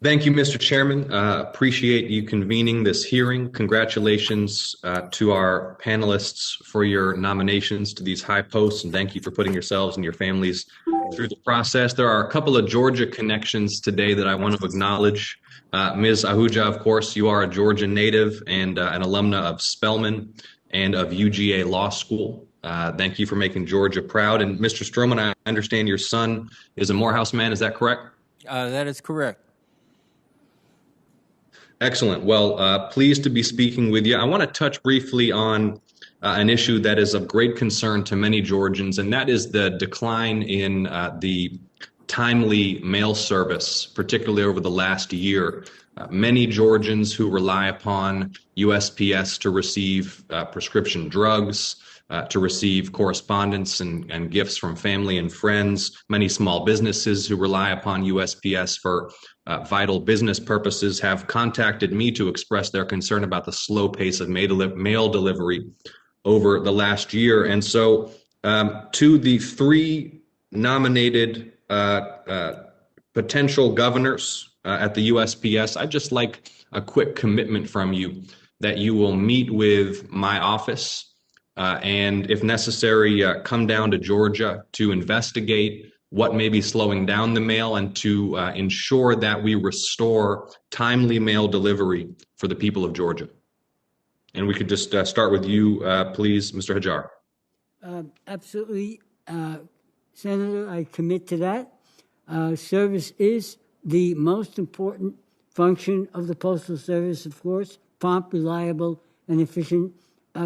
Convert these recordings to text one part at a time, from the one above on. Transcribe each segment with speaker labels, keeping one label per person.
Speaker 1: Thank you, Mr. Chairman. Appreciate you convening this hearing. Congratulations to our panelists for your nominations to these high posts, and thank you for putting yourselves and your families through the process. There are a couple of Georgia connections today that I want to acknowledge. Ms. Ahuja, of course, you are a Georgia native and an alumna of Spelman and of UGA Law School. Thank you for making Georgia proud. And Mr. Stroman, I understand your son is a Morehouse man. Is that correct?
Speaker 2: That is correct.
Speaker 1: Excellent. Well, pleased to be speaking with you. I want to touch briefly on an issue that is of great concern to many Georgians, and that is the decline in the timely mail service, particularly over the last year. Many Georgians who rely upon USPS to receive prescription drugs, to receive correspondence and gifts from family and friends, many small businesses who rely upon USPS for vital business purposes have contacted me to express their concern about the slow pace of mail delivery over the last year. And so to the three nominated potential governors at the USPS, I'd just like a quick commitment from you that you will meet with my office and, if necessary, come down to Georgia to investigate what may be slowing down the mail and to ensure that we restore timely mail delivery for the people of Georgia. And we could just start with you, please, Mr. Hajar.
Speaker 3: Absolutely. Senator, I commit to that. Service is the most important function of the Postal Service, of course, prompt, reliable, and efficient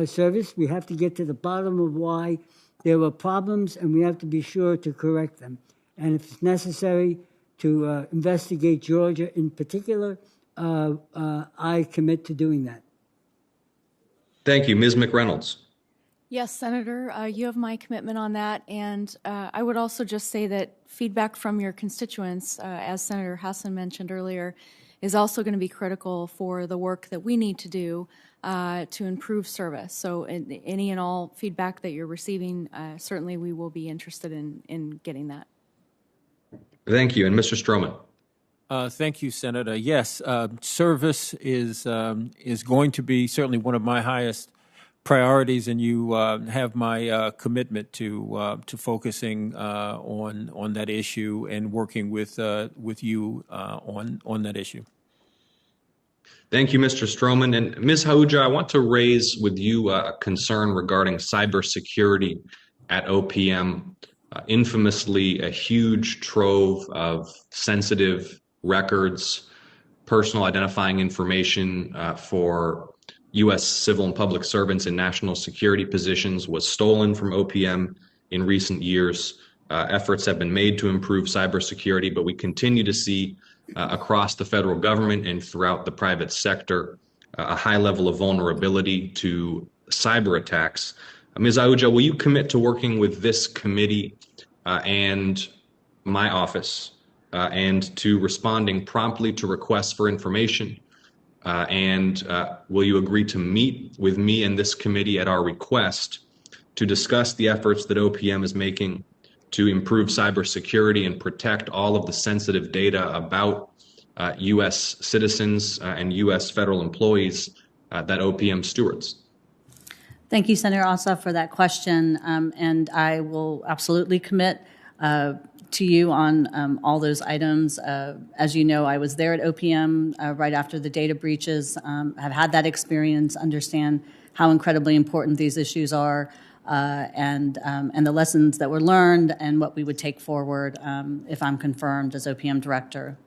Speaker 3: service. We have to get to the bottom of why there were problems, and we have to be sure to correct them. And if it's necessary to investigate Georgia in particular, I commit to doing that.
Speaker 1: Thank you. Ms. McReynolds.
Speaker 4: Yes, Senator, you have my commitment on that. And I would also just say that feedback from your constituents, as Senator Hassan mentioned earlier, is also going to be critical for the work that we need to do to improve service. So any and all feedback that you're receiving, certainly we will be interested in getting that.
Speaker 1: Thank you. And Mr. Stroman.
Speaker 2: Thank you, Senator. Yes, service is going to be certainly one of my highest priorities, and you have my commitment to focusing on that issue and working with you on that issue.
Speaker 1: Thank you, Mr. Stroman. And Ms. Ahuja, I want to raise with you a concern regarding cybersecurity at OPM. Infamously, a huge trove of sensitive records, personal identifying information for U.S. civil and public servants in national security positions was stolen from OPM in recent years. Efforts have been made to improve cybersecurity, but we continue to see across the federal government and throughout the private sector a high level of vulnerability to cyber attacks. Ms. Ahuja, will you commit to working with this committee and my office and to responding promptly to requests for information? And will you agree to meet with me and this committee at our request to discuss the efforts that OPM is making to improve cybersecurity and protect all of the sensitive data about U.S. citizens and U.S. federal employees that OPM stewards?
Speaker 5: Thank you, Senator Ossoff, for that question. And I will absolutely commit to you on all those items. As you know, I was there at OPM right after the data breaches. Have had that experience, understand how incredibly important these issues are, and the lessons that were learned and what we would take forward if I'm confirmed as OPM director.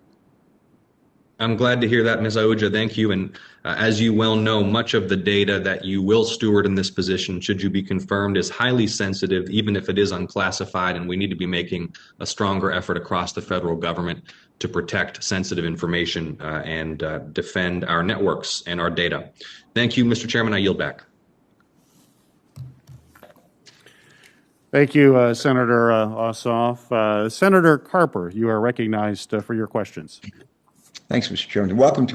Speaker 1: I'm glad to hear that, Ms. Ahuja. Thank you. And as you well know, much of the data that you will steward in this position, should you be confirmed, is highly sensitive, even if it is unclassified, and we need to be making a stronger effort across the federal government to protect sensitive information and defend our networks and our data. Thank you, Mr. Chairman. I yield back.
Speaker 6: Thank you, Senator Ossoff. Senator Carper, you are recognized for your questions.
Speaker 7: Thanks, Mr. Chairman. Welcome to